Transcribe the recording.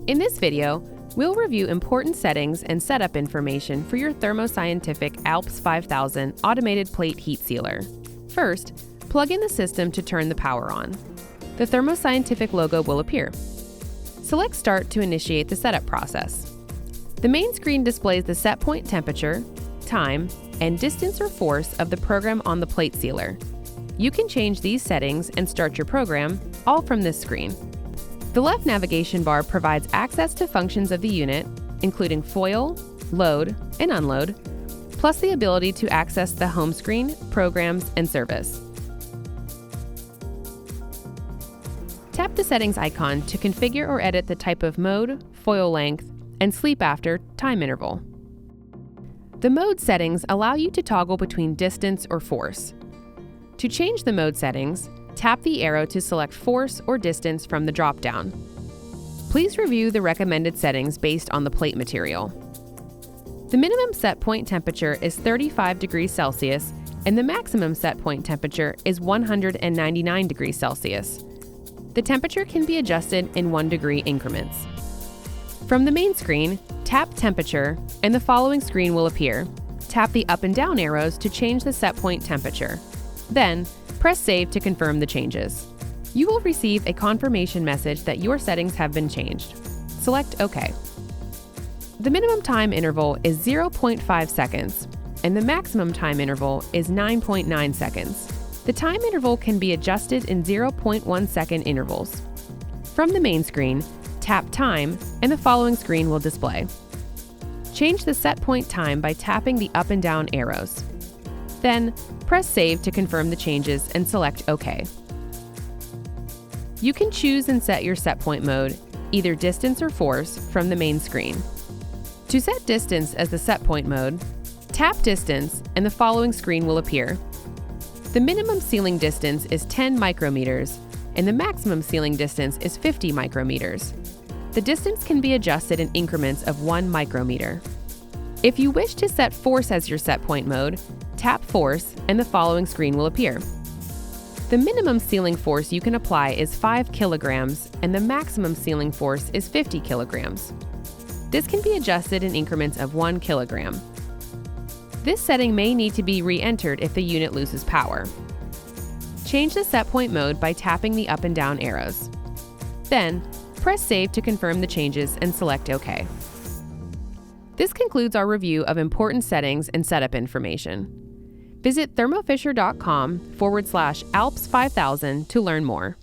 In this video, we'll review important settings and setup information for your Thermo Scientific ALPS 5000 automated plate heat sealer. First, plug in the system to turn the power on. The Thermo Scientific logo will appear. Select Start to initiate the setup process. The main screen displays the set point temperature, time, and distance or force of the program on the plate sealer. You can change these settings and start your program, all from this screen. The left navigation bar provides access to functions of the unit, including foil, load, and unload, plus the ability to access the home screen, programs, and service. Tap the settings icon to configure or edit the type of mode, foil length, and sleep after time interval. The mode settings allow you to toggle between distance or force. To change the mode settings, tap the arrow to select force or distance from the drop-down. Please review the recommended settings based on the plate material. The minimum set point temperature is 35 degrees Celsius and the maximum set point temperature is 199 degrees Celsius. The temperature can be adjusted in 1 degree increments. From the main screen, tap Temperature and the following screen will appear. Tap the up and down arrows to change the set point temperature. Then, press Save to confirm the changes. You will receive a confirmation message that your settings have been changed. Select OK. The minimum time interval is 0.5 seconds, and the maximum time interval is 9.9 seconds. The time interval can be adjusted in 0.1 second intervals. From the main screen, tap Time, and the following screen will display. Change the set point time by tapping the up and down arrows. Then, press Save to confirm the changes and select OK. You can choose and set your set point mode, either distance or force, from the main screen. To set distance as the set point mode, tap Distance and the following screen will appear. The minimum sealing distance is 10 micrometers and the maximum sealing distance is 50 micrometers. The distance can be adjusted in increments of 1 micrometer. If you wish to set force as your set point mode, tap Force and the following screen will appear. The minimum sealing force you can apply is 5 kilograms and the maximum sealing force is 50 kilograms. This can be adjusted in increments of 1 kilogram. This setting may need to be re-entered if the unit loses power. Change the set point mode by tapping the up and down arrows. Then, press Save to confirm the changes and select OK. This concludes our review of important settings and setup information. Visit thermofisher.com/ALPS5000 to learn more.